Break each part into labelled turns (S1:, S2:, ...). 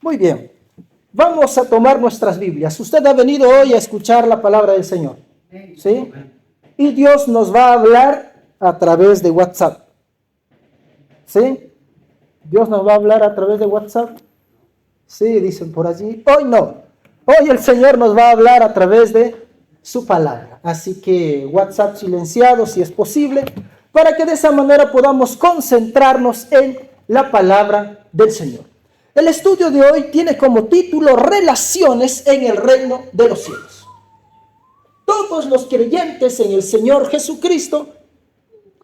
S1: Muy bien, vamos a tomar nuestras Biblias. Usted ha venido hoy a escuchar la palabra del Señor, ¿sí? Y Dios nos va a hablar a través de WhatsApp, ¿sí? Dios nos va a hablar a través de WhatsApp. Sí, dicen por allí. Hoy no. Hoy el Señor nos va a hablar a través de su palabra. Así que WhatsApp silenciado si es posible, para que de esa manera podamos concentrarnos en la palabra del Señor. El estudio de hoy tiene como título Relaciones en el reino de los cielos. Todos los creyentes en el Señor Jesucristo,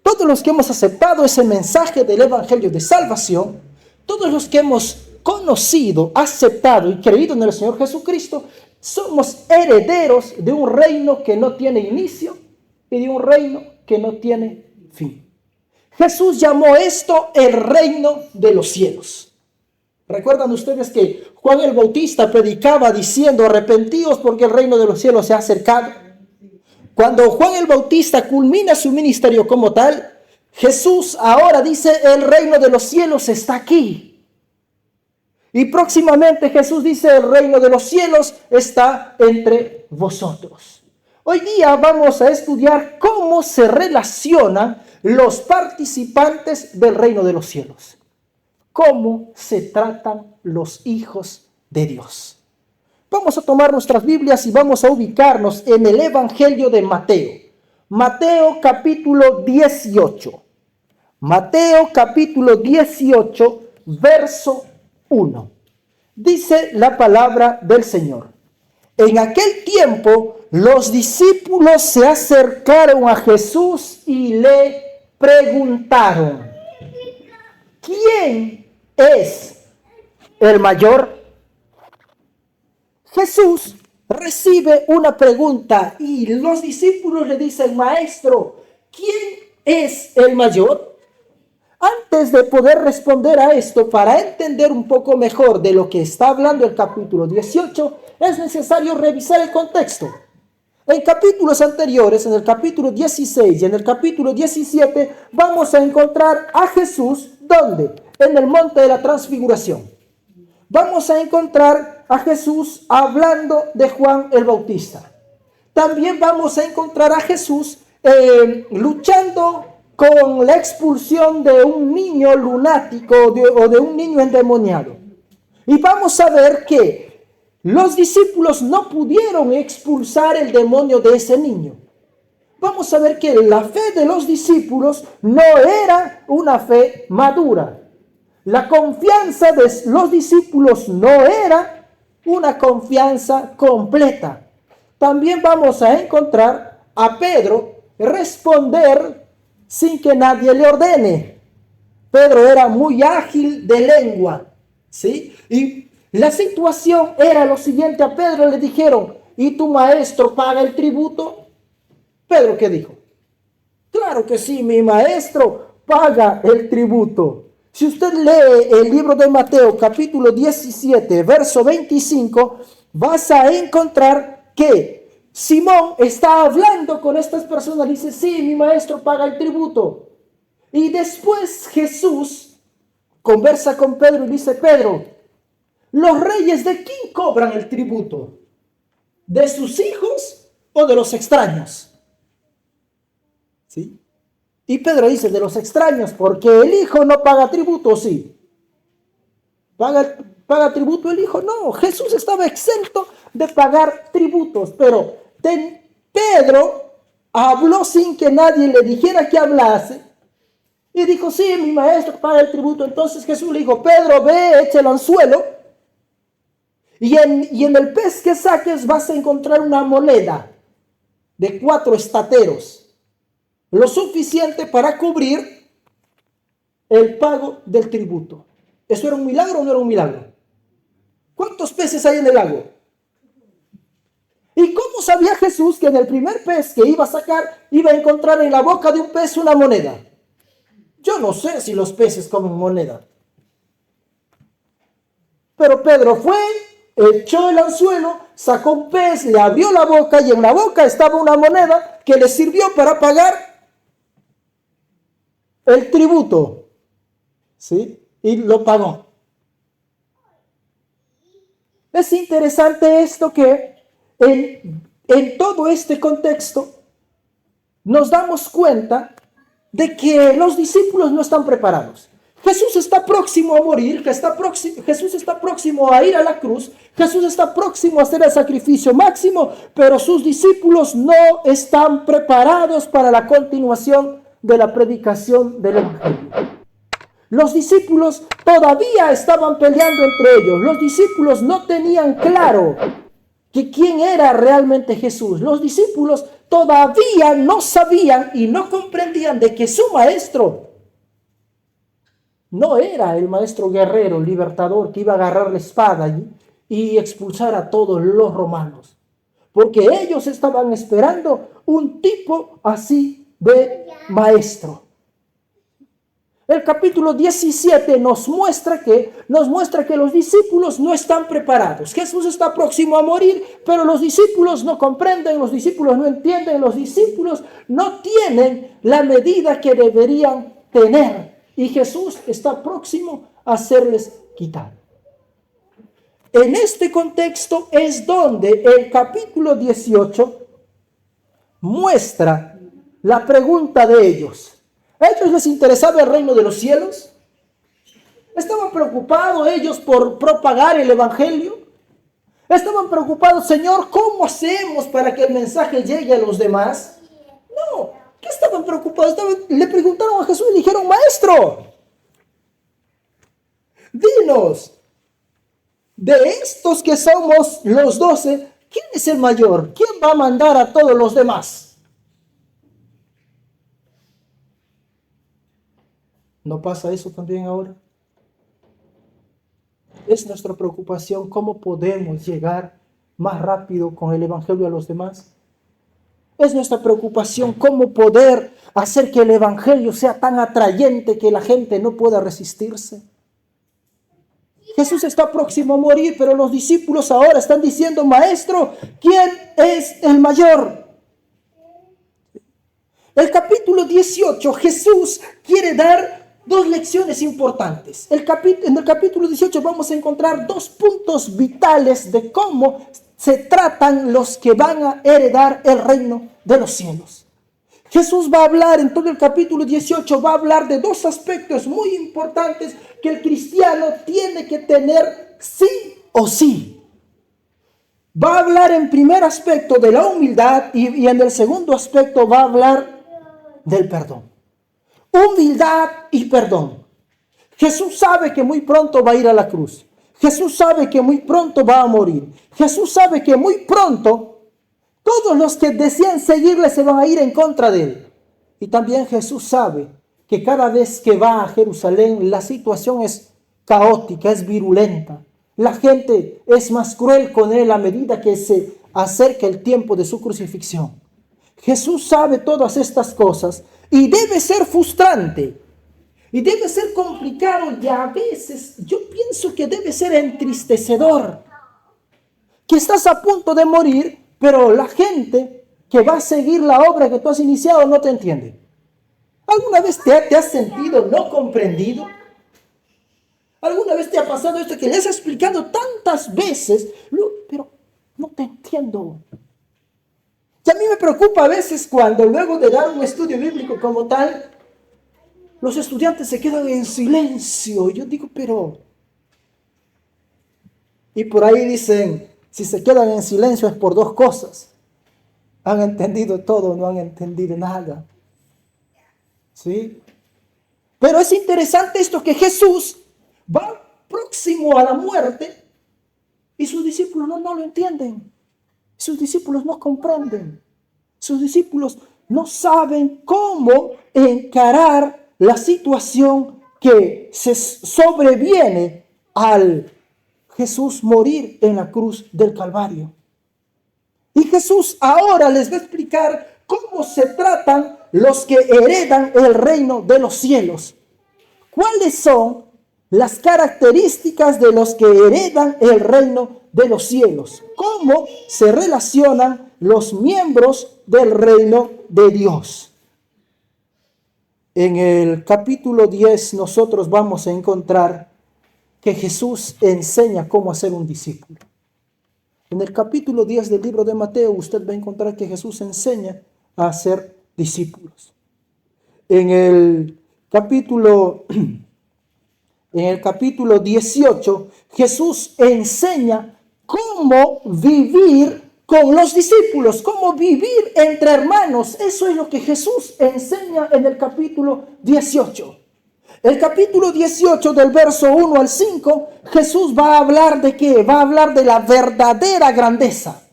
S1: todos los que hemos aceptado ese mensaje del Evangelio de salvación, todos los que hemos conocido, aceptado y creído en el Señor Jesucristo, somos herederos de un reino que no tiene inicio y de un reino que no tiene fin. Jesús llamó esto el reino de los cielos. ¿Recuerdan ustedes que Juan el Bautista predicaba diciendo: arrepentíos porque el reino de los cielos se ha acercado? Cuando Juan el Bautista culmina su ministerio como tal, Jesús ahora dice: el reino de los cielos está aquí. Y próximamente Jesús dice: el reino de los cielos está entre vosotros. Hoy día vamos a estudiar cómo se relacionan los participantes del reino de los cielos. Cómo se tratan los hijos de Dios. Vamos a tomar nuestras Biblias y vamos a ubicarnos en el Evangelio de Mateo. Mateo capítulo 18. Mateo capítulo 18, verso 1. Dice la palabra del Señor: en aquel tiempo los discípulos se acercaron a Jesús y le preguntaron: ¿quién es el mayor? Jesús recibe una pregunta y los discípulos le dicen: maestro, ¿quién es el mayor? Antes de poder responder a esto, para entender un poco mejor de lo que está hablando el capítulo 18, es necesario revisar el contexto. En capítulos anteriores, en el capítulo 16 y en el capítulo 17, vamos a encontrar a Jesús, ¿dónde? En el monte de la transfiguración. Vamos a encontrar a Jesús hablando de Juan el Bautista. También vamos a encontrar a Jesús luchando con la expulsión de un niño lunático o de un niño endemoniado. Y vamos a ver que los discípulos no pudieron expulsar el demonio de ese niño. Vamos a ver que la fe de los discípulos no era una fe madura. La confianza de los discípulos no era una confianza completa. También vamos a encontrar a Pedro responder sin que nadie le ordene. Pedro era muy ágil de lengua, ¿sí? Y la situación era lo siguiente: a Pedro le dijeron: ¿y tu maestro paga el tributo? Pedro, ¿qué dijo? Claro que sí, mi maestro paga el tributo. Si usted lee el libro de Mateo, capítulo 17, verso 25, vas a encontrar que Simón está hablando con estas personas. Dice: sí, mi maestro paga el tributo. Y después Jesús conversa con Pedro y dice: Pedro, ¿los reyes de quién cobran el tributo? ¿De sus hijos o de los extraños? ¿Sí? Y Pedro dice: de los extraños, porque el hijo no paga tributo, ¿sí? ¿Paga tributo el hijo? No, Jesús estaba exento de pagar tributos, pero Pedro habló sin que nadie le dijera que hablase y dijo: sí, mi maestro paga el tributo. Entonces Jesús le dijo: Pedro, ve, echa el anzuelo y en el pez que saques vas a encontrar una moneda de 4 estateros, lo suficiente para cubrir el pago del tributo. ¿Eso era un milagro o no era un milagro? ¿Cuántos peces hay en el lago? ¿Y cómo sabía Jesús que en el primer pez que iba a sacar iba a encontrar en la boca de un pez una moneda? Yo no sé si los peces comen moneda. Pero Pedro fue, echó el anzuelo, sacó un pez, le abrió la boca y en la boca estaba una moneda que le sirvió para pagar el tributo. ¿Sí? Y lo pagó. Es interesante esto que en todo este contexto nos damos cuenta de que los discípulos no están preparados. Jesús está próximo a morir, Jesús está próximo a ir a la cruz, Jesús está próximo a hacer el sacrificio máximo, pero sus discípulos no están preparados para la continuación de la predicación del Evangelio. Los discípulos todavía estaban peleando entre ellos, los discípulos no tenían claro que quién era realmente Jesús. Los discípulos todavía no sabían y no comprendían de que su maestro no era el maestro guerrero, libertador, que iba a agarrar la espada y expulsar a todos los romanos. Porque ellos estaban esperando un tipo así de maestro. El capítulo 17 nos muestra que los discípulos no están preparados. Jesús está próximo a morir, pero los discípulos no comprenden, los discípulos no entienden, los discípulos no tienen la medida que deberían tener. Y Jesús está próximo a hacerles quitar. En este contexto es donde el capítulo 18 muestra la pregunta de ellos. ¿A ellos les interesaba el reino de los cielos? ¿Estaban preocupados ellos por propagar el evangelio? ¿Estaban preocupados, Señor, cómo hacemos para que el mensaje llegue a los demás? No, ¿qué estaban preocupados? Le preguntaron a Jesús y dijeron, Maestro, dinos, de estos que somos los 12, ¿quién es el mayor? ¿Quién va a mandar a todos los demás? ¿No pasa eso también ahora? Es nuestra preocupación cómo podemos llegar más rápido con el evangelio a los demás. Es nuestra preocupación cómo poder hacer que el evangelio sea tan atrayente que la gente no pueda resistirse. Jesús está próximo a morir, pero los discípulos ahora están diciendo, Maestro, ¿quién es el mayor? El capítulo 18, Jesús quiere dar dos lecciones importantes. En el capítulo 18 vamos a encontrar dos puntos vitales de cómo se tratan los que van a heredar el reino de los cielos. Jesús va a hablar en todo el capítulo 18, va a hablar de dos aspectos muy importantes que el cristiano tiene que tener sí o sí. Va a hablar en primer aspecto de la humildad y en el segundo aspecto va a hablar del perdón. Humildad y perdón. Jesús sabe que muy pronto va a ir a la cruz. Jesús sabe que muy pronto va a morir. Jesús sabe que muy pronto todos los que desean seguirle se van a ir en contra de él. Y también Jesús sabe que cada vez que va a Jerusalén la situación es caótica, es virulenta. La gente es más cruel con él a medida que se acerca el tiempo de su crucifixión. Jesús sabe todas estas cosas y debe ser frustrante. Y debe ser complicado y a veces yo pienso que debe ser entristecedor. Que estás a punto de morir, pero la gente que va a seguir la obra que tú has iniciado no te entiende. ¿Alguna vez te has sentido no comprendido? ¿Alguna vez te ha pasado esto que le has explicado tantas veces, pero no te entiendo? Y a mí me preocupa a veces cuando luego de dar un estudio bíblico como tal, los estudiantes se quedan en silencio. Y yo digo, pero... Y por ahí dicen, si se quedan en silencio es por dos cosas. Han entendido todo o no han entendido nada. ¿Sí? Pero es interesante esto que Jesús va próximo a la muerte y sus discípulos no lo entienden. Sus discípulos no comprenden. Sus discípulos no saben cómo encarar la situación que se sobreviene al Jesús morir en la cruz del Calvario. Y Jesús ahora les va a explicar cómo se tratan los que heredan el reino de los cielos. ¿Cuáles son las características de los que heredan el reino de los cielos? ¿Cómo se relacionan los miembros del reino de Dios? En el capítulo 10 nosotros vamos a encontrar que Jesús enseña cómo hacer un discípulo. En el capítulo 10 del libro de Mateo, usted va a encontrar que Jesús enseña a hacer discípulos. En el capítulo 18, Jesús enseña cómo vivir con los discípulos, cómo vivir entre hermanos. Eso es lo que Jesús enseña en el capítulo 18. El capítulo 18 del verso 1 al 5, Jesús va a hablar de qué? Va a hablar de la verdadera grandeza.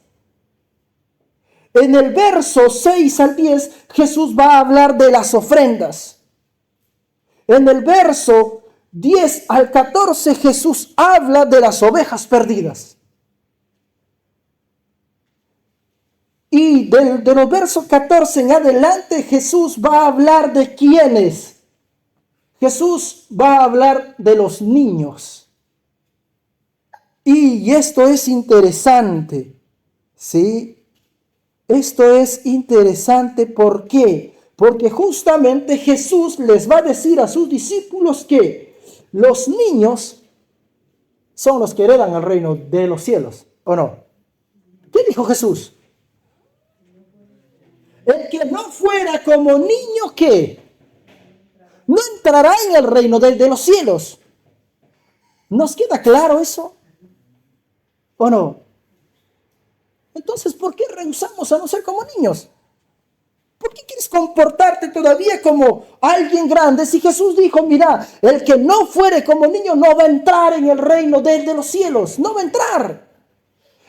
S1: En el verso 6 al 10, Jesús va a hablar de las ofrendas. En el verso 10 al 14, Jesús habla de las ovejas perdidas. Y de los versos 14 en adelante, Jesús va a hablar de quiénes. Jesús va a hablar de los niños. Y esto es interesante, ¿sí? Esto es interesante, ¿por qué? Porque justamente Jesús les va a decir a sus discípulos que los niños son los que heredan el reino de los cielos, ¿o no? ¿Qué dijo Jesús? El que no fuera como niño, ¿qué? No entrará en el reino de los cielos. ¿Nos queda claro eso? ¿O no? Entonces, ¿por qué rehusamos a no ser como niños? ¿Por qué quieres comportarte todavía como alguien grande? Si Jesús dijo, mira, el que no fuere como niño no va a entrar en el reino de los cielos. No va a entrar.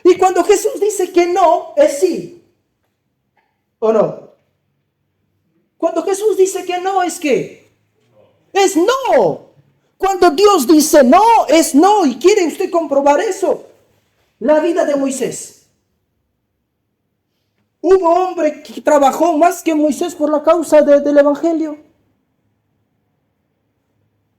S1: Y cuando Jesús dice que no, es sí. ¿O no? Cuando Jesús dice que no, ¿es qué? Es no. Cuando Dios dice no, es no. ¿Y quiere usted comprobar eso? La vida de Moisés. Hubo hombre que trabajó más que Moisés por la causa del evangelio.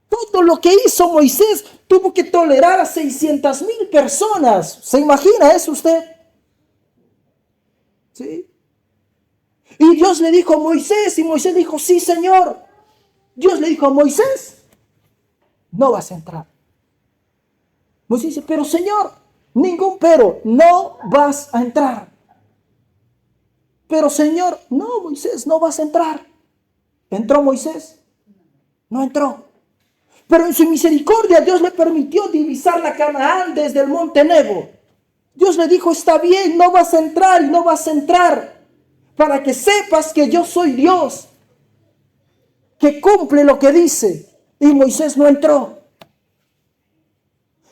S1: Todo lo que hizo Moisés tuvo que tolerar a 600,000 personas. ¿Se imagina eso usted? ¿Sí? Y Dios le dijo a Moisés, y Moisés dijo, sí, Señor. Dios le dijo a Moisés, no vas a entrar. Moisés dice, pero Señor, ningún pero, no vas a entrar. Pero Señor, no, Moisés, no vas a entrar. ¿Entró Moisés? No entró. Pero en su misericordia Dios le permitió divisar la Canaán desde el monte Nebo. Dios le dijo, está bien, no vas a entrar y no vas a entrar, para que sepas que yo soy Dios, que cumple lo que dice. Y Moisés no entró.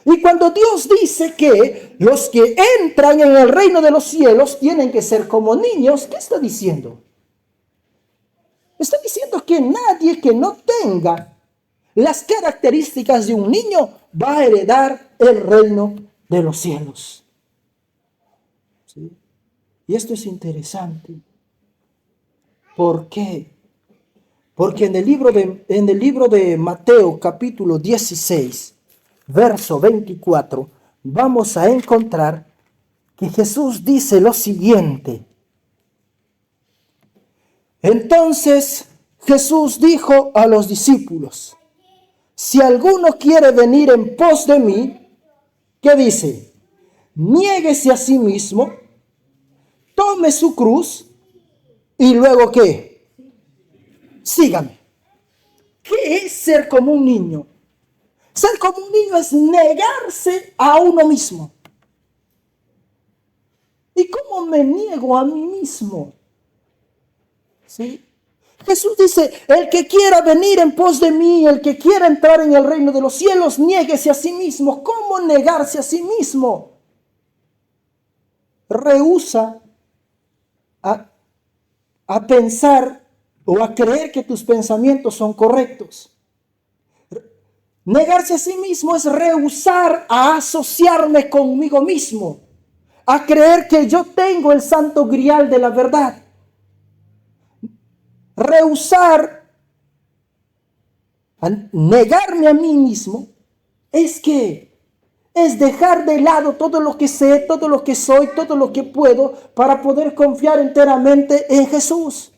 S1: Y cuando Dios dice que los que entran en el reino de los cielos tienen que ser como niños, ¿qué está diciendo? Está diciendo que nadie que no tenga las características de un niño va a heredar el reino de los cielos. ¿Sí? Y esto es interesante. ¿Por qué? Porque en el libro de Mateo capítulo 16, verso 24, vamos a encontrar que Jesús dice lo siguiente. Entonces Jesús dijo a los discípulos, si alguno quiere venir en pos de mí, ¿qué dice? Niéguese a sí mismo, tome su cruz y luego ¿qué? Sígame. ¿Qué es ser como un niño? Ser como un niño es negarse a uno mismo. ¿Y cómo me niego a mí mismo? ¿Sí? Jesús dice, el que quiera venir en pos de mí, el que quiera entrar en el reino de los cielos, niéguese a sí mismo. ¿Cómo negarse a sí mismo? Rehúsa a pensar o a creer que tus pensamientos son correctos. Negarse a sí mismo es rehusar a asociarme conmigo mismo, a creer que yo tengo el santo grial de la verdad. Rehusar a negarme a mí mismo es dejar de lado todo lo que sé, todo lo que soy, todo lo que puedo para poder confiar enteramente en Jesús.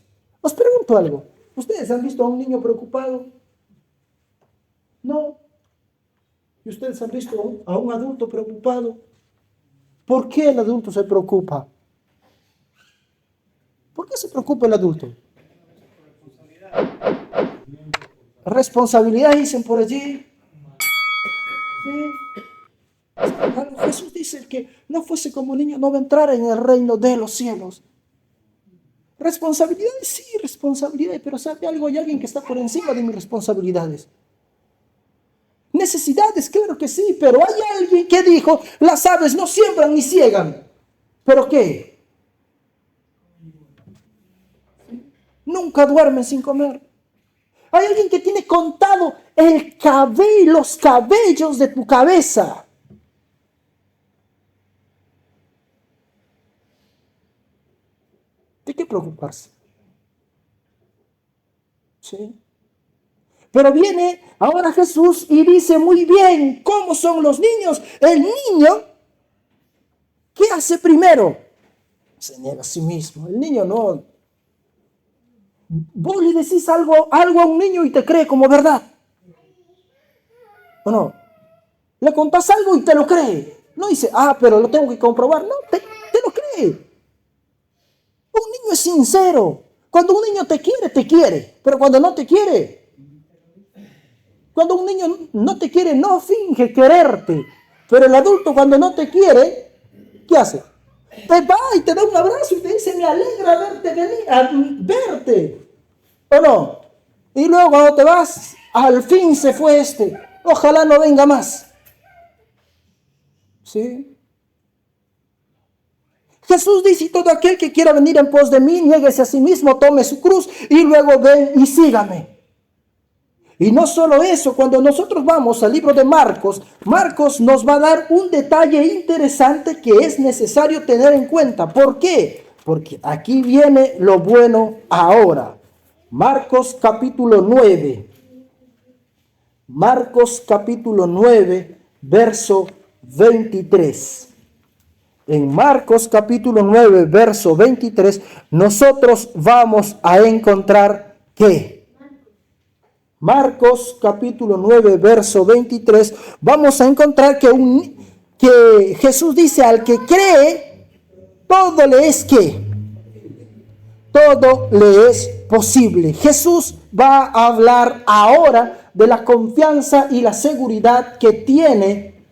S1: Os pregunto algo. ¿Ustedes han visto a un niño preocupado? No. ¿Y ustedes han visto a un adulto preocupado? ¿Por qué el adulto se preocupa? ¿Por qué se preocupa el adulto? Responsabilidad dicen por allí. Sí. Jesús dice: el que no fuese como niño no va a entrar en el reino de los cielos. Responsabilidades, sí, responsabilidades, pero ¿sabe algo? Hay alguien que está por encima de mis responsabilidades. Necesidades, claro que sí, pero hay alguien que dijo: las aves no siembran ni ciegan. ¿Pero qué? Nunca duermen sin comer. Hay alguien que tiene contado los cabellos de tu cabeza. ¿De qué preocuparse? ¿Sí? Pero viene ahora Jesús y dice: muy bien, ¿cómo son los niños? El niño, ¿qué hace primero? Se niega a sí mismo. El niño no. Vos le decís algo a un niño y te cree como verdad. ¿O no? Le contás algo y te lo cree. No dice: pero lo tengo que comprobar. No, te lo cree. Un niño es sincero. Cuando un niño te quiere. Pero cuando no te quiere, cuando un niño no te quiere, no finge quererte. Pero el adulto, cuando no te quiere, ¿qué hace? Te va y te da un abrazo y te dice: me alegra verte. ¿O no? Y luego cuando te vas, al fin se fue este. Ojalá no venga más. ¿Sí? Jesús dice: todo aquel que quiera venir en pos de mí, niéguese a sí mismo, tome su cruz y luego ven y sígame. Y no solo eso, cuando nosotros vamos al libro de Marcos, Marcos nos va a dar un detalle interesante que es necesario tener en cuenta. ¿Por qué? Porque aquí viene lo bueno ahora. Marcos capítulo 9. Marcos capítulo 9, verso 23. En Marcos capítulo 9, verso 23, nosotros vamos a encontrar que Marcos capítulo 9, verso 23, vamos a encontrar que Jesús dice: al que cree, todo le es todo le es posible. Jesús va a hablar ahora de la confianza y la seguridad que tiene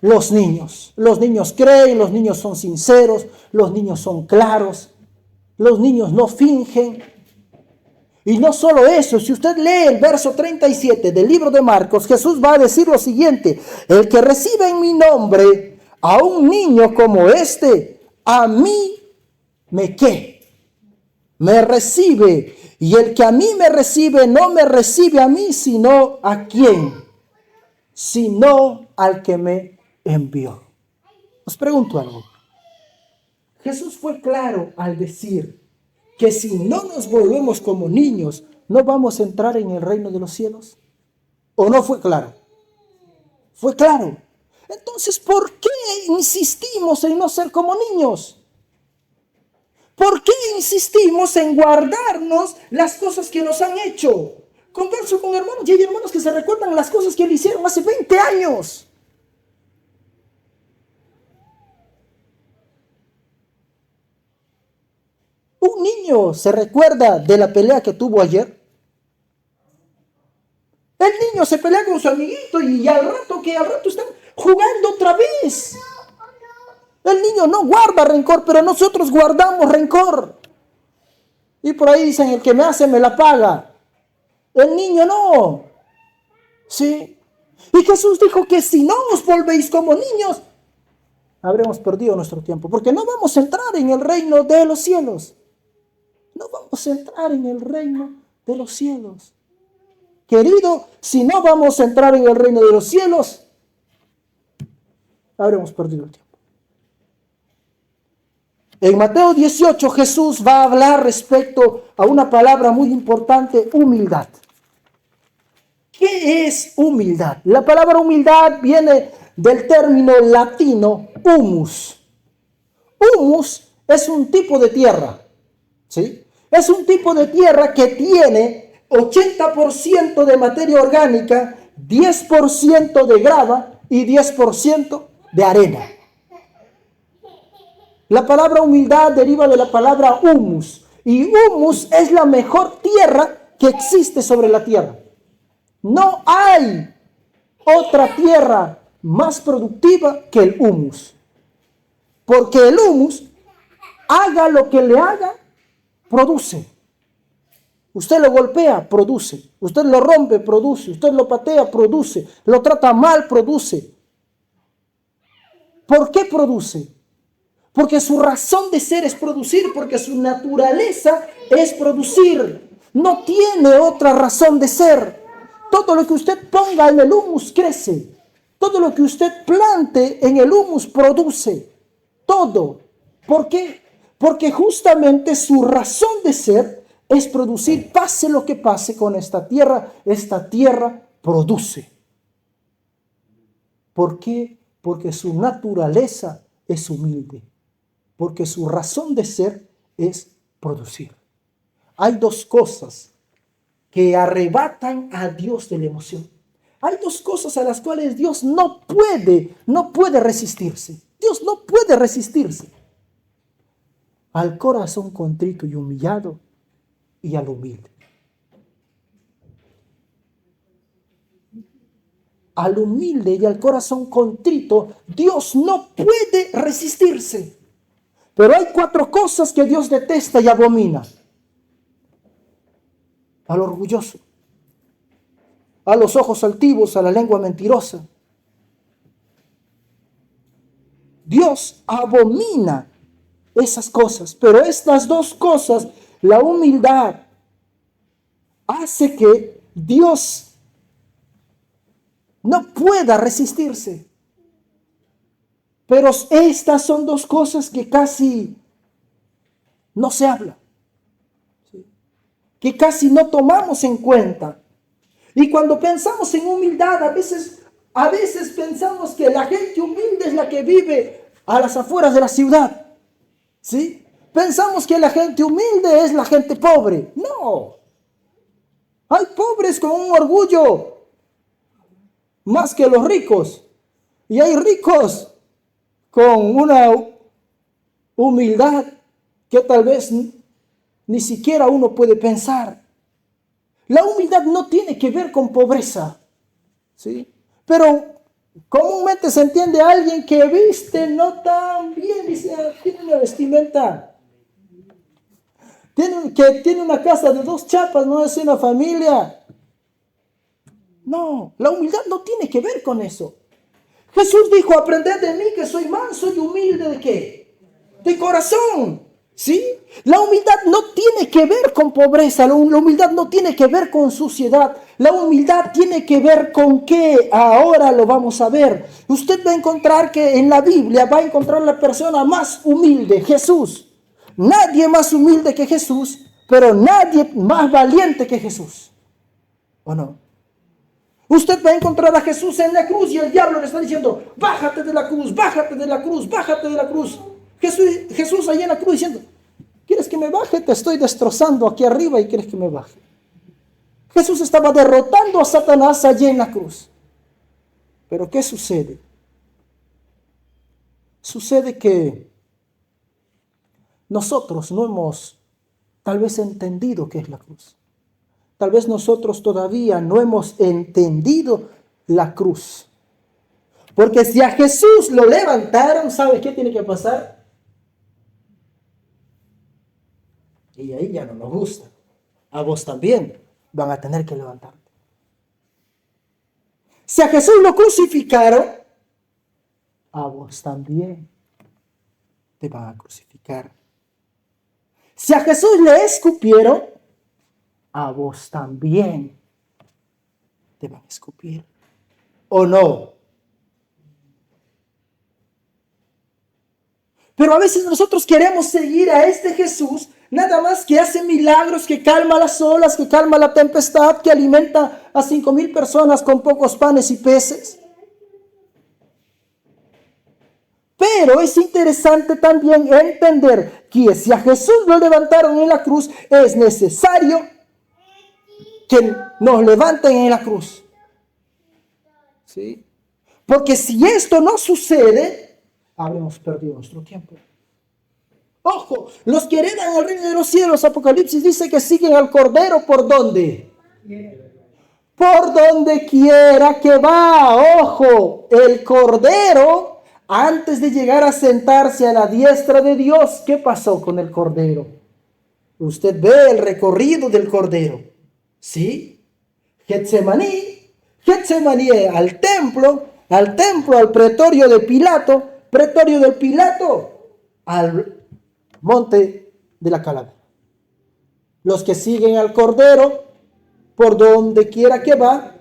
S1: los niños. Los niños creen, los niños son sinceros, los niños son claros, los niños no fingen. Y no solo eso, si usted lee el verso 37 del libro de Marcos, Jesús va a decir lo siguiente: el que recibe en mi nombre a un niño como este, a mí me recibe. Y el que a mí me recibe, no me recibe a mí, sino ¿a quién? Sino al que me envió. Os pregunto algo. Jesús fue claro al decir que si no nos volvemos como niños, no vamos a entrar en el reino de los cielos. ¿O no fue claro? Fue claro. Entonces, ¿por qué insistimos en no ser como niños? ¿Por qué insistimos en guardarnos las cosas que nos han hecho? Converso con hermanos y hay hermanos que se recuerdan las cosas que le hicieron hace 20 años. ¿Un niño se recuerda de la pelea que tuvo ayer? El niño se pelea con su amiguito y al rato están jugando otra vez. El niño no guarda rencor, pero nosotros guardamos rencor. Y por ahí dicen: el que me hace me la paga. El niño no. ¿Sí? Y Jesús dijo que si no os volvéis como niños, habremos perdido nuestro tiempo, porque no vamos a entrar en el reino de los cielos. No vamos a entrar en el reino de los cielos. Querido, si no vamos a entrar en el reino de los cielos, habremos perdido el tiempo. En Mateo 18 Jesús va a hablar respecto a una palabra muy importante: humildad. ¿Qué es humildad? La palabra humildad viene del término latino humus. Humus es un tipo de tierra, ¿sí? Es un tipo de tierra que tiene 80% de materia orgánica, 10% de grava y 10% de arena. La palabra humildad deriva de la palabra humus. Y humus es la mejor tierra que existe sobre la tierra. No hay otra tierra más productiva que el humus. Porque el humus, haga lo que le haga, produce. Usted lo golpea, produce. Usted lo rompe, produce. Usted lo patea, produce. Lo trata mal, produce. ¿Por qué produce? Porque su razón de ser es producir, porque su naturaleza es producir. No tiene otra razón de ser. Todo lo que usted ponga en el humus crece. Todo lo que usted plante en el humus produce. Todo. ¿Por qué? Porque justamente su razón de ser es producir. Pase lo que pase con esta tierra produce. ¿Por qué? Porque su naturaleza es humilde. Porque su razón de ser es producir. Hay dos cosas que arrebatan a Dios de la emoción. Hay dos cosas a las cuales Dios no puede resistirse. Dios no puede resistirse. Al corazón contrito y humillado y al humilde. Al humilde y al corazón contrito, Dios no puede resistirse. Pero hay 4 cosas que Dios detesta y abomina. Al orgulloso, a los ojos altivos, a la lengua mentirosa. Dios abomina esas cosas, pero estas 2 cosas, la humildad, hace que Dios no pueda resistirse. Pero estas son 2 cosas que casi no se habla, ¿sí? Que casi no tomamos en cuenta. Y cuando pensamos en humildad, a veces pensamos que la gente humilde es la que vive a las afueras de la ciudad, ¿sí? Pensamos que la gente humilde es la gente pobre. No. Hay pobres con un orgullo más que los ricos. Y hay ricos con una humildad que tal vez ni siquiera uno puede pensar. La humildad no tiene que ver con pobreza, ¿sí? Pero comúnmente se entiende a alguien que viste no tan bien, dice, tiene una vestimenta, tiene una casa de 2 chapas, no es una familia. No, la humildad no tiene que ver con eso. Jesús dijo, aprended de mí que soy manso y humilde ¿de qué? De corazón, ¿sí? La humildad no tiene que ver con pobreza, la humildad no tiene que ver con suciedad. La humildad tiene que ver con qué, ahora lo vamos a ver. Usted va a encontrar que en la Biblia va a encontrar la persona más humilde, Jesús. Nadie más humilde que Jesús, pero nadie más valiente que Jesús. ¿O no? Usted va a encontrar a Jesús en la cruz y el diablo le está diciendo, bájate de la cruz, bájate de la cruz, bájate de la cruz. Jesús allá en la cruz diciendo, ¿quieres que me baje? Te estoy destrozando aquí arriba y quieres que me baje. Jesús estaba derrotando a Satanás allá en la cruz. Pero ¿qué sucede? Sucede que nosotros no hemos tal vez entendido qué es la cruz. Tal vez nosotros todavía no hemos entendido la cruz. Porque si a Jesús lo levantaron, ¿sabe qué tiene que pasar? Y ahí ya no nos gusta. A vos también van a tener que levantarte. Si a Jesús lo crucificaron, a vos también te van a crucificar. Si a Jesús le escupieron, a vos también te van a escupir. ¿O no? Pero a veces nosotros queremos seguir a este Jesús, nada más que hace milagros, que calma las olas, que calma la tempestad, que alimenta a 5,000 personas con pocos panes y peces. Pero es interesante también entender que si a Jesús lo levantaron en la cruz, es necesario que nos levanten en la cruz. ¿Sí? Porque si esto no sucede, habremos perdido nuestro tiempo. Ojo, los que heredan el reino de los cielos, Apocalipsis dice que siguen al Cordero ¿por dónde? Por donde quiera que va. Ojo, el Cordero, antes de llegar a sentarse a la diestra de Dios, ¿qué pasó con el Cordero? Usted ve el recorrido del Cordero, ¿sí? Getsemaní, al templo, al pretorio de Pilato, al monte de la calavera. Los que siguen al Cordero, por donde quiera que va,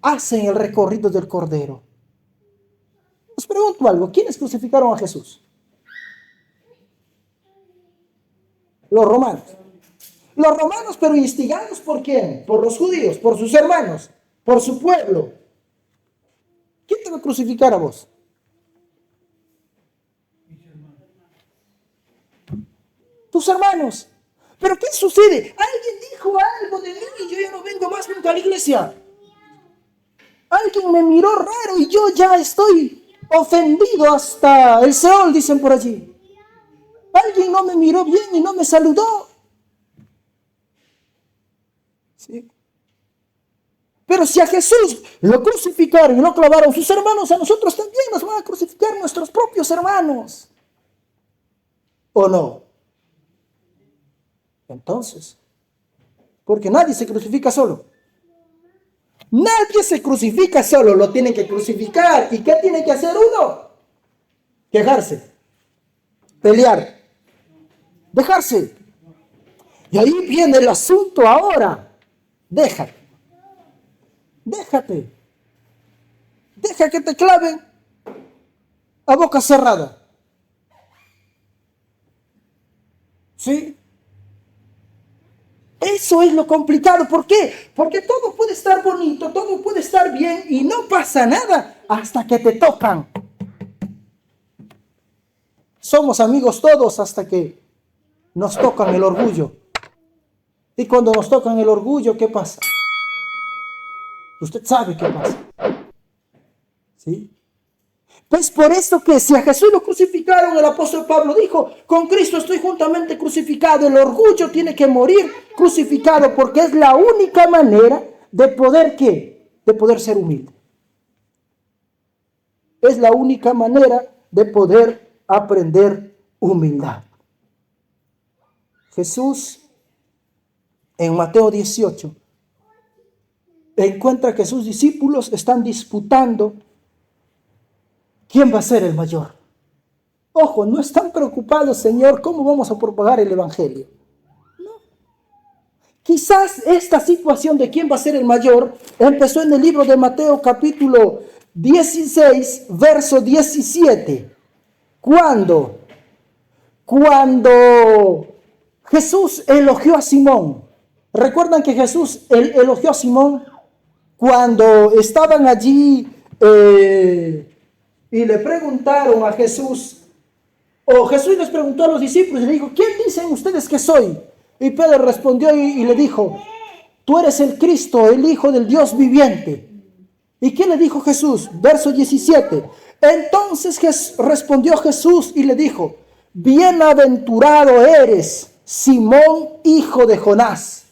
S1: hacen el recorrido del Cordero. Os pregunto algo, ¿quiénes crucificaron a Jesús? Los romanos. Los romanos, pero instigados ¿por quién? Por los judíos, por sus hermanos, por su pueblo. ¿Quién te va a crucificar a vos? Tus hermanos. ¿Pero qué sucede? Alguien dijo algo de mí y yo ya no vengo más nunca a la iglesia. Alguien me miró raro y yo ya estoy ofendido hasta el Seol, dicen por allí. Alguien no me miró bien y no me saludó. ¿Sí? Pero si a Jesús lo crucificaron y lo clavaron sus hermanos, a nosotros también nos van a crucificar nuestros propios hermanos. ¿O no? Entonces, porque nadie se crucifica solo. Nadie se crucifica solo, lo tienen que crucificar. ¿Y qué tiene que hacer uno? Quejarse, pelear, dejarse. Y ahí viene el asunto ahora. Déjate. Deja que te claven a boca cerrada. ¿Sí? Eso es lo complicado. ¿Por qué? Porque todo puede estar bonito, todo puede estar bien y no pasa nada hasta que te tocan. Somos amigos todos hasta que nos tocan el orgullo. Y cuando nos tocan el orgullo, ¿qué pasa? Usted sabe qué pasa. ¿Sí? Pues por esto que si a Jesús lo crucificaron, el apóstol Pablo dijo, con Cristo estoy juntamente crucificado. El orgullo tiene que morir crucificado porque es la única manera de poder, ¿qué? De poder ser humilde. Es la única manera de poder aprender humildad. Jesús, en Mateo 18, encuentra que sus discípulos están disputando quién va a ser el mayor. Ojo, no están preocupados, Señor, ¿cómo vamos a propagar el evangelio? No. Quizás esta situación de quién va a ser el mayor empezó en el libro de Mateo capítulo 16, verso 17. Cuando Jesús elogió a Simón. ¿Recuerdan que Jesús elogió a Simón cuando estaban allí y le preguntaron a Jesús, o Jesús les preguntó a los discípulos y le dijo, ¿quién dicen ustedes que soy? Y Pedro respondió y le dijo, tú eres el Cristo, el Hijo del Dios viviente. ¿Y qué le dijo Jesús? Verso 17. Entonces respondió Jesús y le dijo, bienaventurado eres, Simón, hijo de Jonás,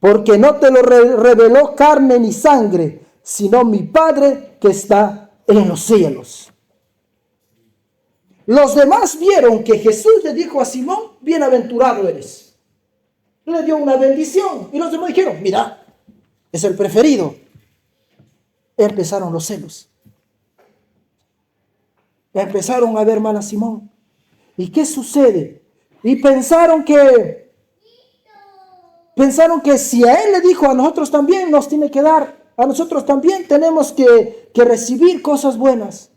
S1: porque no te lo reveló carne ni sangre, sino mi Padre que está en los cielos. Los demás vieron que Jesús le dijo a Simón, bienaventurado eres. Le dio una bendición y los demás dijeron, mira, es el preferido. Empezaron los celos. Empezaron a ver mal a Simón. ¿Y qué sucede? Y pensaron que si a él le dijo, a nosotros también nos tiene que dar, a nosotros también tenemos que recibir cosas buenas.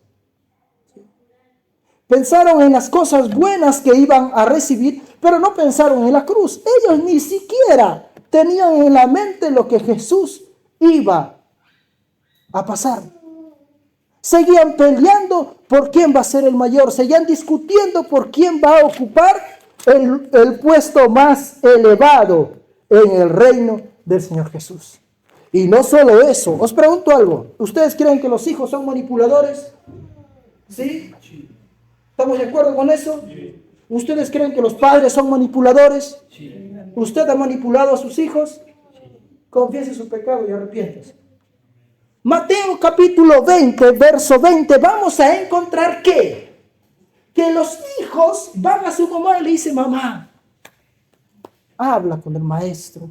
S1: Pensaron en las cosas buenas que iban a recibir, pero no pensaron en la cruz. Ellos ni siquiera tenían en la mente lo que Jesús iba a pasar. Seguían peleando por quién va a ser el mayor, seguían discutiendo por quién va a ocupar el puesto más elevado en el reino del Señor Jesús. Y no solo eso, os pregunto algo, ¿ustedes creen que los hijos son manipuladores? ¿Sí? ¿Estamos de acuerdo con eso? ¿Ustedes creen que los padres son manipuladores? ¿Usted ha manipulado a sus hijos? Confiese su pecado y arrepiéntase. Mateo capítulo 20, verso 20, vamos a encontrar que los hijos van a su mamá y le dicen: mamá, habla con el maestro.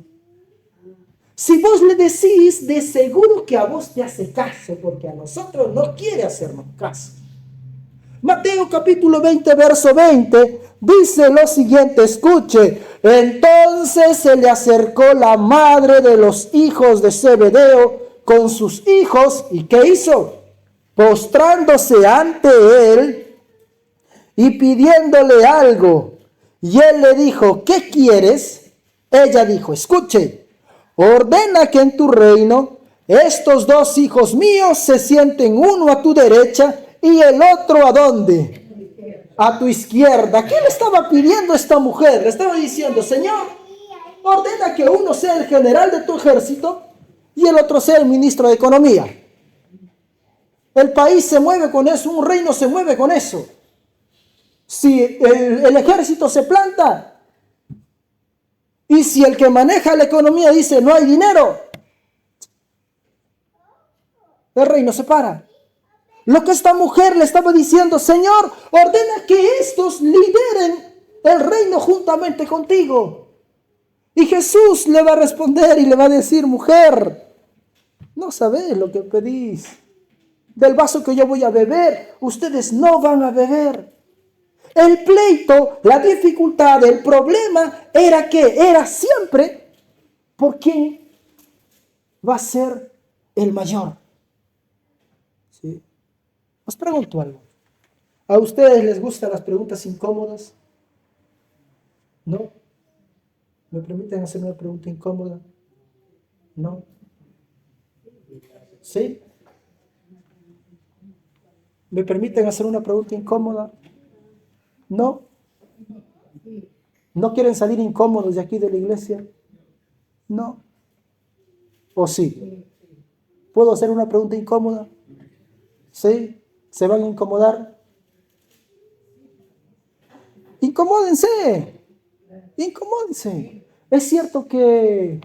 S1: Si vos le decís, de seguro que a vos te hace caso, porque a nosotros no quiere hacernos caso. Mateo capítulo 20, verso 20, dice lo siguiente, escuche. Entonces se le acercó la madre de los hijos de Zebedeo con sus hijos, ¿y qué hizo? Postrándose ante él y pidiéndole algo. Y él le dijo: ¿qué quieres? Ella dijo: escuche, ordena que en tu reino estos dos hijos míos se sienten, uno a tu derecha y el otro ¿a dónde? A tu izquierda. ¿Qué le estaba pidiendo esta mujer? Le estaba diciendo: Señor, ordena que uno sea el general de tu ejército y el otro sea el ministro de Economía. El país se mueve con eso, un reino se mueve con eso. Si el ejército se planta y si el que maneja la economía dice no hay dinero, el reino se para. Lo que esta mujer le estaba diciendo: Señor, ordena que estos lideren el reino juntamente contigo. Y Jesús le va a responder y le va a decir: mujer, no sabés lo que pedís. Del vaso que yo voy a beber, ustedes no van a beber. El pleito, la dificultad, el problema era que era siempre por quién va a ser el mayor. ¿Sí? Os pregunto algo. ¿A ustedes les gustan las preguntas incómodas? ¿No? ¿Me permiten hacer una pregunta incómoda? ¿No? ¿Sí? ¿Me permiten hacer una pregunta incómoda? ¿No? ¿No quieren salir incómodos de aquí de la iglesia? ¿No? ¿O sí? ¿Puedo hacer una pregunta incómoda? ¿Sí? ¿Se van a incomodar? Incomódense. Incomódense. Es cierto que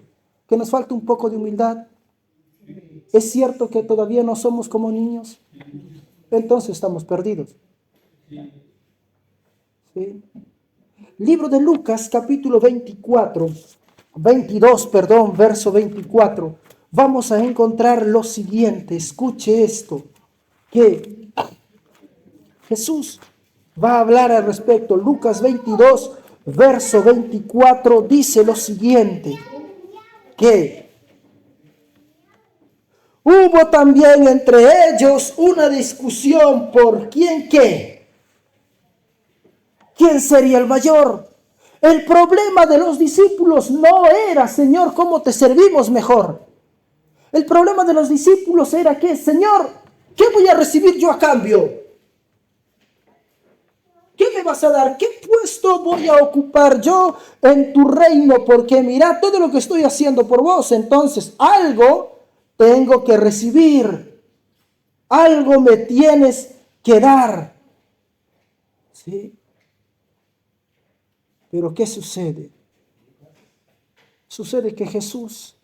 S1: nos falta un poco de humildad. Es cierto que todavía no somos como niños. Entonces estamos perdidos. ¿Sí? Libro de Lucas, capítulo 22, verso 24. Vamos a encontrar lo siguiente. Escuche esto. Que Jesús va a hablar al respecto. Lucas 22, verso 24 dice lo siguiente. Que hubo también entre ellos una discusión por quién qué. ¿Quién sería el mayor? El problema de los discípulos no era: Señor, ¿cómo te servimos mejor? El problema de los discípulos era que: Señor, ¿qué voy a recibir yo a cambio? ¿Qué me vas a dar? ¿Qué puesto voy a ocupar yo en tu reino? Porque mira todo lo que estoy haciendo por vos. Entonces, algo tengo que recibir. Algo me tienes que dar. ¿Sí? Pero ¿qué sucede? Sucede que Jesús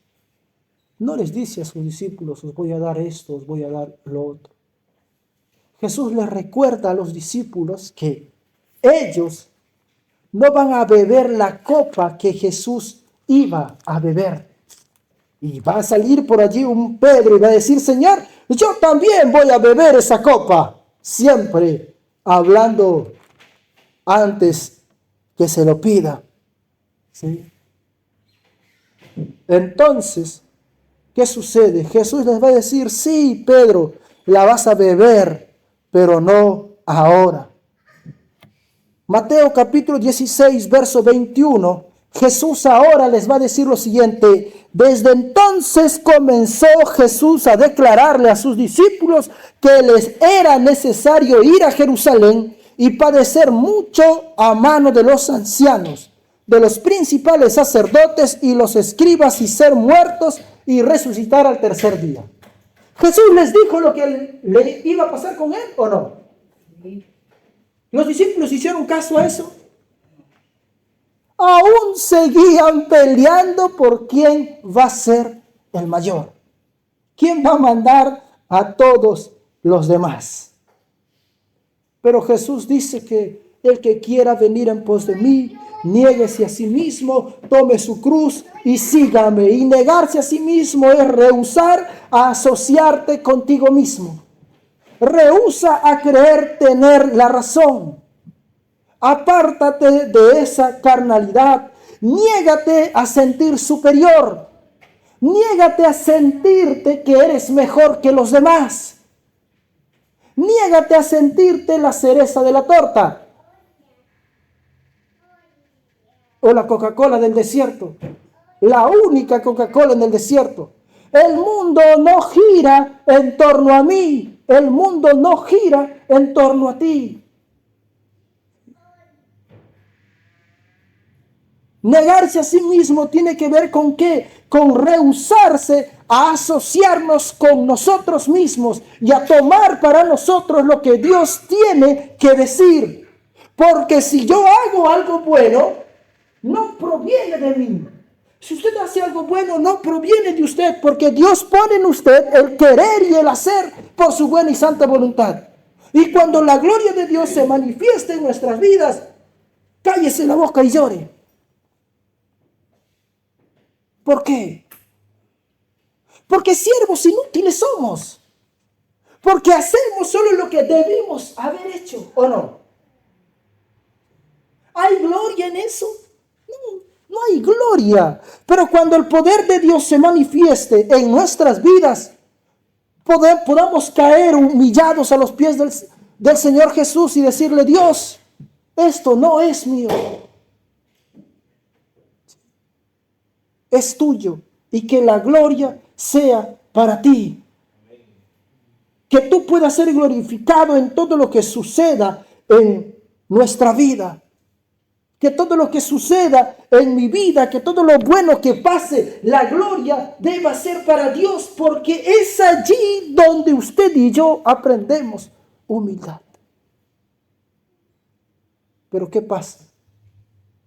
S1: no les dice a sus discípulos: os voy a dar esto, os voy a dar lo otro. Jesús les recuerda a los discípulos que ellos no van a beber la copa que Jesús iba a beber. Y va a salir por allí un Pedro y va a decir: Señor, yo también voy a beber esa copa. Siempre hablando antes que se lo pida. ¿Sí? Entonces, ¿qué sucede? Jesús les va a decir: sí, Pedro, la vas a beber, pero no ahora. Mateo capítulo 16, verso 21, Jesús ahora les va a decir lo siguiente: desde entonces comenzó Jesús a declararle a sus discípulos que les era necesario ir a Jerusalén y padecer mucho a mano de los ancianos, de los principales sacerdotes y los escribas, y ser muertos y resucitar al tercer día. ¿Jesús les dijo lo que le iba a pasar con él o no? ¿Los discípulos hicieron caso a eso? aún seguían peleando por quién va a ser el mayor. ¿Quién va a mandar a todos los demás? Pero Jesús dice que el que quiera venir en pos de mí, niéguese a sí mismo, tome su cruz y sígame. Y negarse a sí mismo es rehusar a asociarte contigo mismo. Rehúsa a creer tener la razón. Apártate de esa carnalidad. Niégate a sentir superior. Niégate a sentirte que eres mejor que los demás. Niégate a sentirte la cereza de la torta. O la Coca-Cola del desierto. La única Coca-Cola en el desierto. El mundo no gira en torno a mí. El mundo no gira en torno a ti. Negarse a sí mismo tiene que ver con qué? Con rehusarse a asociarnos con nosotros mismos y a tomar para nosotros lo que Dios tiene que decir. Porque si yo hago algo bueno, no proviene de mí. Si usted hace algo bueno, no proviene de usted, porque Dios pone en usted el querer y el hacer por su buena y santa voluntad. Y cuando la gloria de Dios se manifieste en nuestras vidas, cállese la boca y llore. ¿Por qué? Porque siervos inútiles somos. Porque hacemos solo lo que debimos haber hecho, ¿o no? ¿Hay gloria en eso? No hay gloria. Pero cuando el poder de Dios se manifieste en nuestras vidas, podamos caer humillados a los pies del Señor Jesús y decirle: Dios, esto no es mío. Es tuyo, y que la gloria sea para ti. Que tú puedas ser glorificado en todo lo que suceda en nuestra vida. Que todo lo que suceda en mi vida, que todo lo bueno que pase, la gloria deba ser para Dios, porque es allí donde usted y yo aprendemos humildad. Pero ¿qué pasa?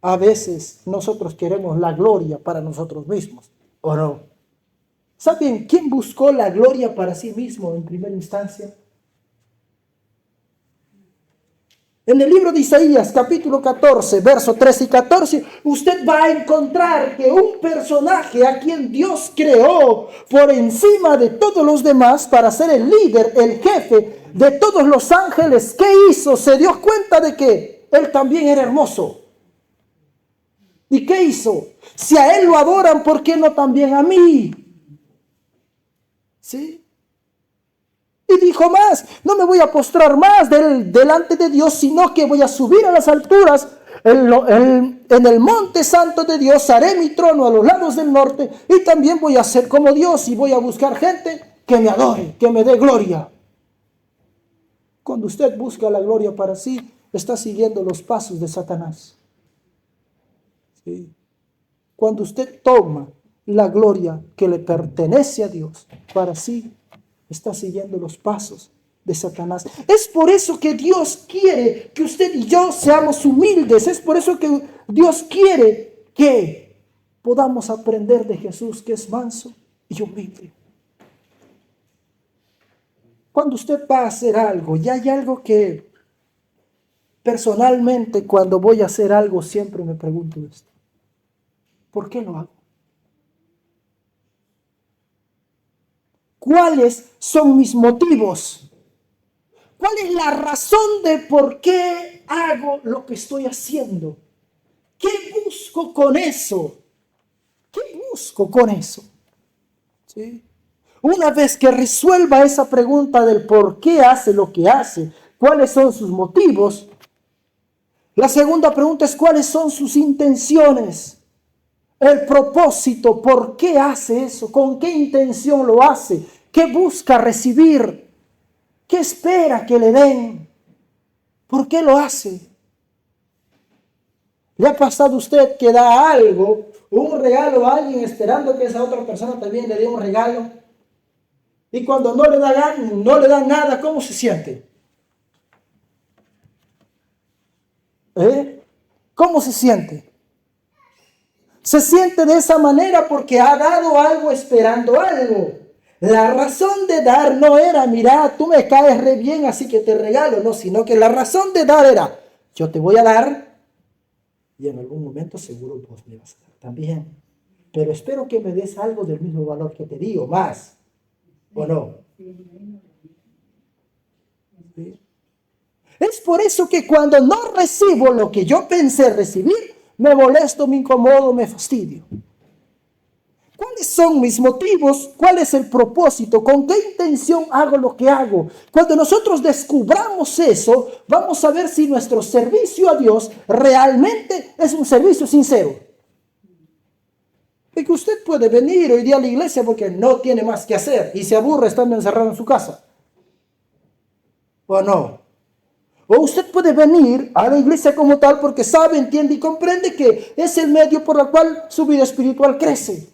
S1: A veces nosotros queremos la gloria para nosotros mismos, ¿o no? ¿Saben quién buscó la gloria para sí mismo en primera instancia? En el libro de Isaías, capítulo 14, versos 13 y 14, usted va a encontrar que un personaje a quien Dios creó por encima de todos los demás para ser el líder, el jefe de todos los ángeles, ¿qué hizo? Se dio cuenta de que él también era hermoso. ¿Y qué hizo? Si a él lo adoran, ¿por qué no también a mí? ¿Sí? Y dijo más: no me voy a postrar más delante de Dios, sino que voy a subir a las alturas. En el monte santo de Dios haré mi trono a los lados del norte, y también voy a ser como Dios y voy a buscar gente que me adore, que me dé gloria. Cuando usted busca la gloria para sí, está siguiendo los pasos de Satanás. ¿Sí? Cuando usted toma la gloria que le pertenece a Dios para sí, está siguiendo los pasos de Satanás. Es por eso que Dios quiere que usted y yo seamos humildes. Es por eso que Dios quiere que podamos aprender de Jesús, que es manso y humilde. Cuando usted va a hacer algo, y hay algo que personalmente cuando voy a hacer algo siempre me pregunto esto: ¿por qué lo hago? ¿Cuáles son mis motivos? ¿Cuál es la razón de por qué hago lo que estoy haciendo? ¿Qué busco con eso? ¿Qué busco con eso? ¿Sí? Una vez que resuelva esa pregunta del por qué hace lo que hace, cuáles son sus motivos, la segunda pregunta es: ¿cuáles son sus intenciones? El propósito, ¿por qué hace eso? ¿Con qué intención lo hace? ¿Qué busca recibir? ¿Qué espera que le den? ¿Por qué lo hace? ¿Le ha pasado a usted que da algo, un regalo a alguien esperando que esa otra persona también le dé un regalo? Y cuando no le da nada, ¿cómo se siente? ¿Cómo se siente? Se siente de esa manera porque ha dado algo esperando algo. La razón de dar no era, mira, tú me caes re bien, así que te regalo, no, sino que la razón de dar era, yo te voy a dar y en algún momento seguro vos me vas a dar también. Pero espero que me des algo del mismo valor que te di o más, ¿o no? ¿Sí? Es por eso que cuando no recibo lo que yo pensé recibir, me molesto, me incomodo, me fastidio. ¿Cuáles son mis motivos? ¿Cuál es el propósito? ¿Con qué intención hago lo que hago? Cuando nosotros descubramos eso, vamos a ver si nuestro servicio a Dios realmente es un servicio sincero. Y que usted puede venir hoy día a la iglesia porque no tiene más que hacer y se aburre estando encerrado en su casa. ¿O no? O usted puede venir a la iglesia como tal porque sabe, entiende y comprende que es el medio por el cual su vida espiritual crece.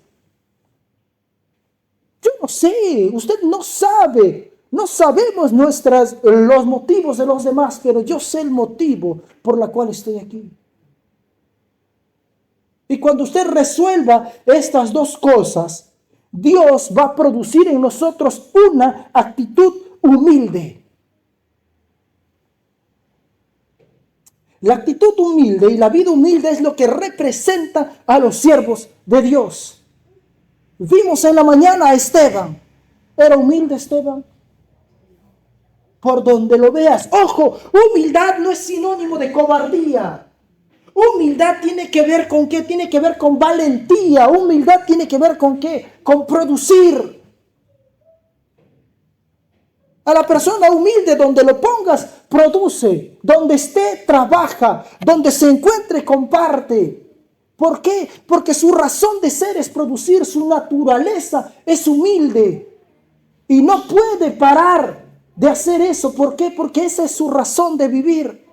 S1: Yo no sé, usted no sabe, no sabemos los motivos de los demás, pero yo sé el motivo por el cual estoy aquí. Y cuando usted resuelva estas dos cosas, Dios va a producir en nosotros una actitud humilde. La actitud humilde y la vida humilde es lo que representa a los siervos de Dios. Vimos en la mañana a Esteban. ¿Era humilde Esteban? Por donde lo veas. Ojo, humildad no es sinónimo de cobardía. Humildad tiene que ver con qué? Tiene que ver con valentía. Humildad tiene que ver con qué? Con producir. A la persona humilde, donde lo pongas, produce. Donde esté, trabaja. Donde se encuentre, comparte. ¿Por qué? Porque su razón de ser es producir. Su naturaleza es humilde. Y no puede parar de hacer eso. ¿Por qué? Porque esa es su razón de vivir.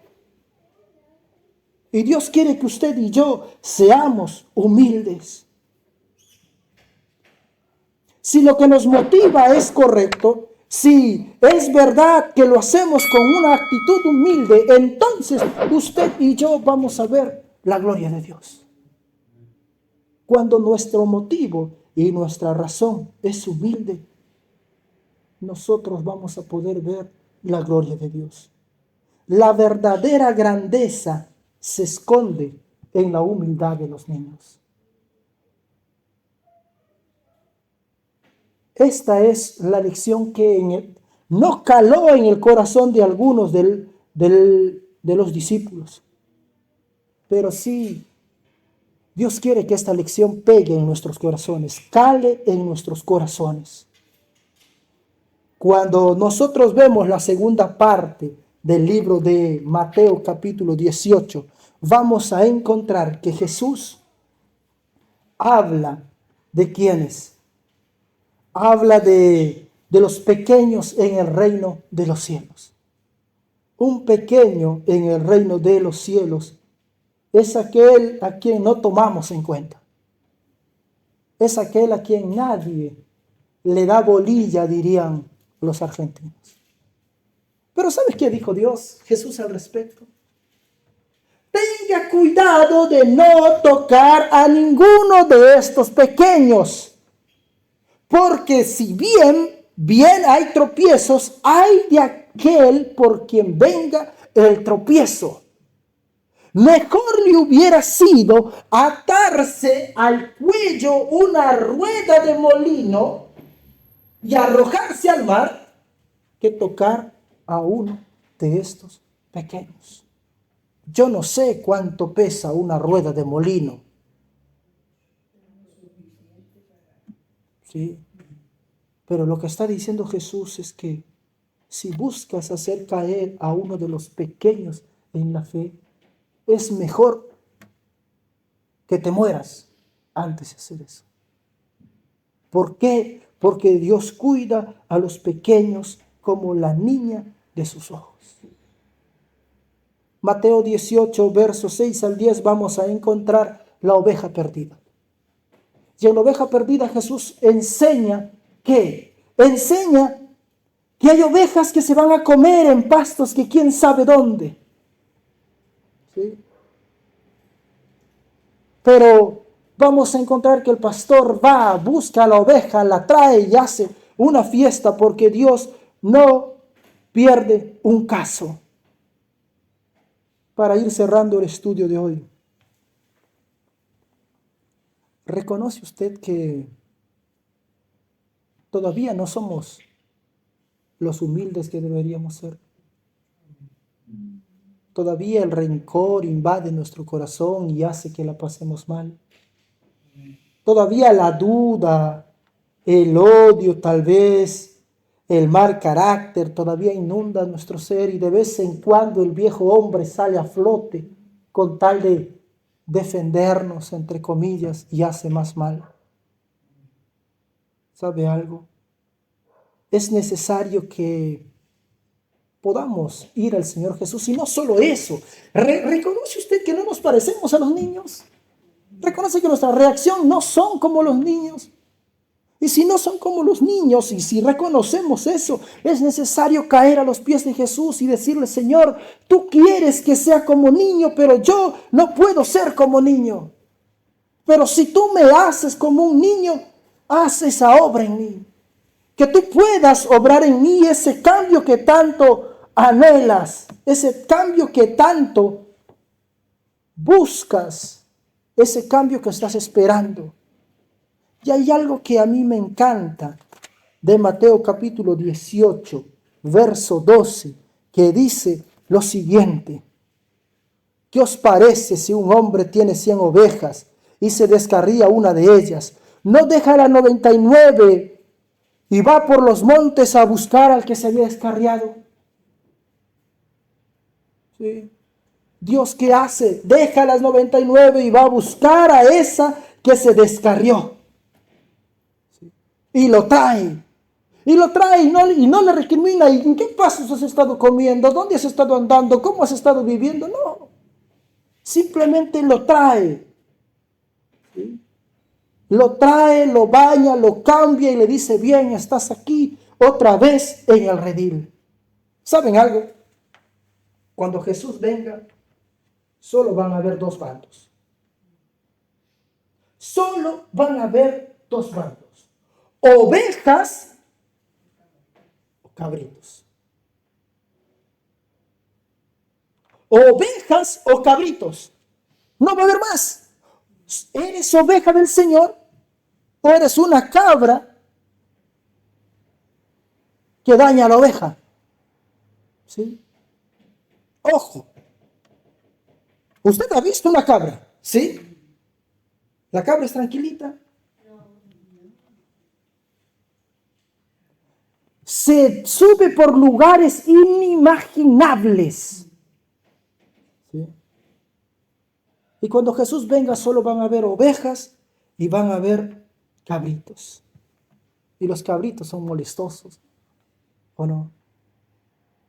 S1: Y Dios quiere que usted y yo seamos humildes. Si lo que nos motiva es correcto, si es verdad que lo hacemos con una actitud humilde, entonces usted y yo vamos a ver la gloria de Dios. Cuando nuestro motivo y nuestra razón es humilde, nosotros vamos a poder ver la gloria de Dios. La verdadera grandeza se esconde en la humildad de los niños. Esta es la lección que no caló en el corazón de algunos de los discípulos. Pero sí, Dios quiere que esta lección pegue en nuestros corazones, cale en nuestros corazones. Cuando nosotros vemos la segunda parte del libro de Mateo capítulo 18, vamos a encontrar que Jesús habla de quiénes. Habla de los pequeños en el reino de los cielos. Un pequeño en el reino de los cielos es aquel a quien no tomamos en cuenta. Es aquel a quien nadie le da bolilla, dirían los argentinos. Pero ¿sabes qué dijo Jesús al respecto? Tenga cuidado de no tocar a ninguno de estos pequeños. Porque si bien hay tropiezos, hay de aquel por quien venga el tropiezo. Mejor le hubiera sido atarse al cuello una rueda de molino y arrojarse al mar que tocar a uno de estos pequeños. Yo no sé cuánto pesa una rueda de molino. Sí. Pero lo que está diciendo Jesús es que si buscas hacer caer a uno de los pequeños en la fe, es mejor que te mueras antes de hacer eso. ¿Por qué? Porque Dios cuida a los pequeños como la niña de sus ojos. Mateo 18, versos 6 al 10, vamos a encontrar la oveja perdida. Y en la oveja perdida Jesús enseña que hay ovejas que se van a comer en pastos que quién sabe dónde. ¿Sí? Pero Vamos a encontrar que el pastor va, busca a la oveja, la trae y hace una fiesta porque Dios no pierde un caso. Para ir cerrando el estudio de hoy, ¿reconoce usted que todavía no somos los humildes que deberíamos ser? Todavía el rencor invade nuestro corazón y hace que la pasemos mal. Todavía la duda, el odio tal vez, el mal carácter todavía inunda nuestro ser y de vez en cuando el viejo hombre sale a flote con tal de defendernos, entre comillas, y hace más mal. ¿Sabe algo? Es necesario que podamos ir al Señor Jesús. Y no solo eso, ¿reconoce usted que no nos parecemos a los niños? ¿Reconoce que nuestra reacción no son como los niños? Y si no son como los niños, y si reconocemos eso, es necesario caer a los pies de Jesús y decirle: Señor, tú quieres que sea como niño, pero yo no puedo ser como niño. Pero si tú me haces como un niño, haz esa obra en mí. Que tú puedas obrar en mí ese cambio que tanto anhelas, ese cambio que tanto buscas, ese cambio que estás esperando. Y hay algo que a mí me encanta de Mateo capítulo 18, verso 12, que dice lo siguiente: ¿qué os parece si un hombre tiene 100 ovejas y se descarría una de ellas? ¿No deja la 99 y va por los montes a buscar al que se había descarriado? ¿Sí? Dios, ¿qué hace? Deja las 99 y va a buscar a esa que se descarrió. ¿Sí? Y lo trae. Y lo trae y no le recrimina. ¿Y en qué pasos has estado comiendo? ¿Dónde has estado andando? ¿Cómo has estado viviendo? No. Simplemente lo trae. ¿Sí? Lo trae, lo baña, lo cambia y le dice: bien, estás aquí otra vez en el redil. ¿Saben algo? Cuando Jesús venga, solo van a haber dos bandos. Solo van a haber dos bandos: ovejas o cabritos. Ovejas o cabritos. No va a haber más. ¿Eres oveja del Señor o eres una cabra que daña a la oveja? ¿Sí? Ojo. ¿Usted ha visto una cabra? ¿Sí? La cabra es tranquilita. Se sube por lugares inimaginables. ¿Sí? Y cuando Jesús venga, solo van a haber ovejas y van a haber cabritos. Y los cabritos son molestosos, ¿o no?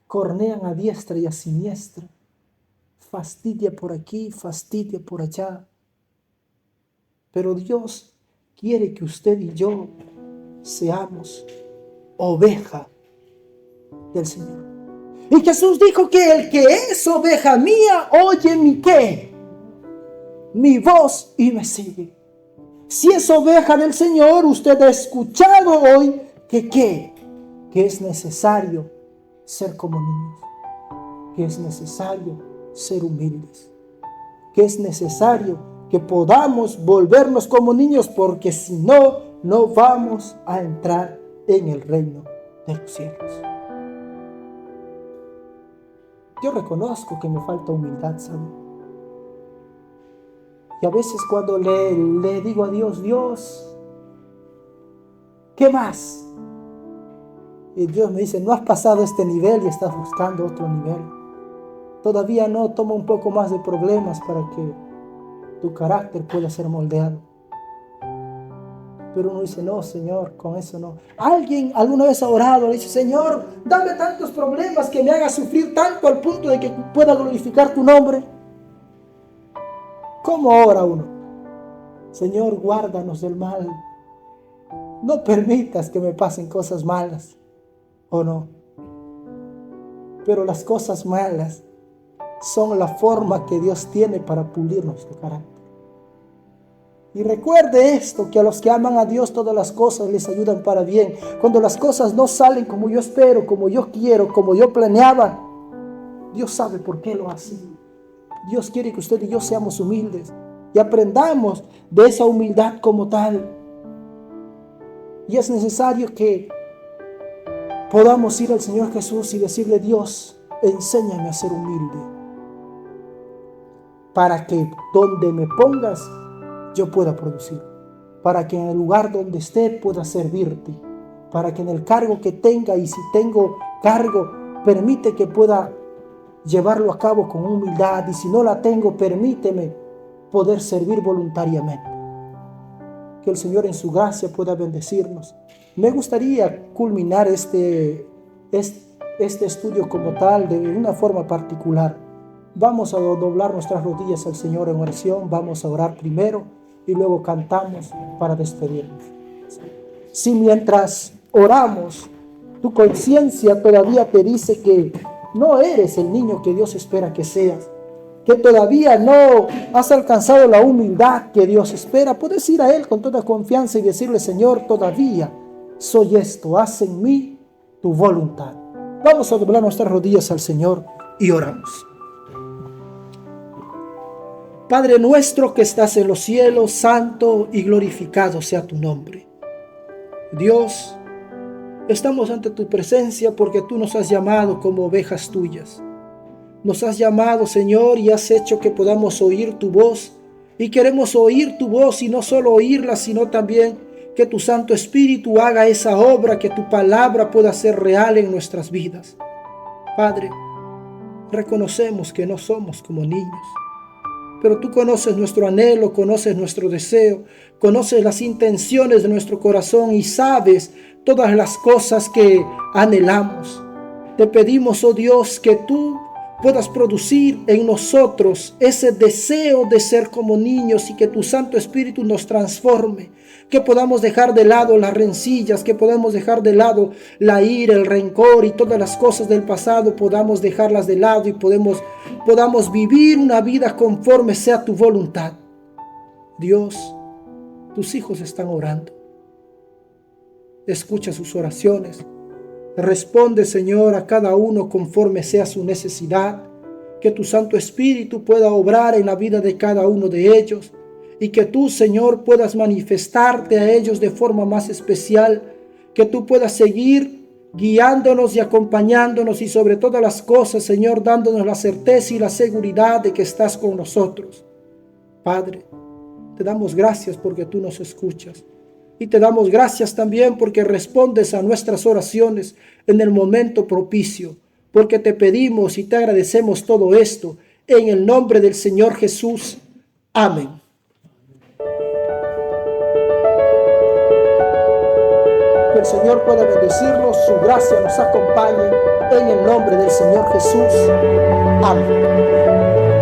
S1: Cornean a diestra y a siniestra. Fastidia por aquí, fastidia por allá. Pero Dios quiere que usted y yo seamos oveja del Señor. Y Jesús dijo que el que es oveja mía, oye mi qué, mi voz y me sigue. Si es oveja del Señor, usted ha escuchado hoy que es necesario ser como niños, que es necesario ser humildes, que es necesario que podamos volvernos como niños, porque si no, no vamos a entrar en el reino de los cielos. Yo reconozco que me falta humildad, ¿sabe? Y a veces cuando le digo a Dios: Dios, ¿qué más? Y Dios me dice: no has pasado este nivel y estás buscando otro nivel. Todavía no, toma un poco más de problemas para que tu carácter pueda ser moldeado. Pero uno dice: no, Señor, con eso no. ¿Alguien alguna vez ha orado? Le dice: Señor, dame tantos problemas que me haga sufrir tanto al punto de que pueda glorificar tu nombre. ¿Cómo ora uno? Señor, guárdanos del mal. No permitas que me pasen cosas malas, ¿o no? Pero las cosas malas son la forma que Dios tiene para pulir nuestro carácter. Y recuerde esto, que a los que aman a Dios todas las cosas les ayudan para bien. Cuando las cosas no salen como yo espero, como yo quiero, como yo planeaba, Dios sabe por qué lo hace. Dios quiere que usted y yo seamos humildes y aprendamos de esa humildad como tal. Y es necesario que podamos ir al Señor Jesús y decirle: Dios, enséñame a ser humilde, para que donde me pongas yo pueda producir, para que en el lugar donde esté pueda servirte, para que en el cargo que tenga, y si tengo cargo, permite que pueda llevarlo a cabo con humildad, y si no la tengo, permíteme poder servir voluntariamente. Que el Señor en su gracia pueda bendecirnos. Me gustaría culminar este estudio como tal de una forma particular. Vamos a doblar nuestras rodillas al Señor en oración, vamos a orar primero y luego cantamos para despedirnos. Si mientras oramos tu conciencia todavía te dice que no eres el niño que Dios espera que seas, que todavía no has alcanzado la humildad que Dios espera, puedes ir a Él con toda confianza y decirle: Señor, todavía soy esto, haz en mí tu voluntad. Vamos a doblar nuestras rodillas al Señor y oramos. Padre nuestro que estás en los cielos, santo y glorificado sea tu nombre. Dios, estamos ante tu presencia porque tú nos has llamado como ovejas tuyas. Nos has llamado, Señor, y has hecho que podamos oír tu voz. Y queremos oír tu voz, y no solo oírla, sino también que tu Santo Espíritu haga esa obra, que tu palabra pueda ser real en nuestras vidas. Padre, reconocemos que no somos como niños, pero tú conoces nuestro anhelo, conoces nuestro deseo, conoces las intenciones de nuestro corazón y sabes todas las cosas que anhelamos. Te pedimos, oh Dios, que tú puedas producir en nosotros ese deseo de ser como niños y que tu Santo Espíritu nos transforme, que podamos dejar de lado las rencillas, que podamos dejar de lado la ira, el rencor y todas las cosas del pasado, podamos dejarlas de lado y podamos vivir una vida conforme sea tu voluntad. Dios, tus hijos están orando. Escucha sus oraciones. Responde, Señor, a cada uno conforme sea su necesidad. Que tu Santo Espíritu pueda obrar en la vida de cada uno de ellos. Y que tú, Señor, puedas manifestarte a ellos de forma más especial. Que tú puedas seguir guiándonos y acompañándonos. Y sobre todas las cosas, Señor, dándonos la certeza y la seguridad de que estás con nosotros. Padre, te damos gracias porque tú nos escuchas. Y te damos gracias también porque respondes a nuestras oraciones en el momento propicio, porque te pedimos y te agradecemos todo esto en el nombre del Señor Jesús. Amén. Que el Señor pueda bendecirnos, su gracia nos acompañe en el nombre del Señor Jesús. Amén.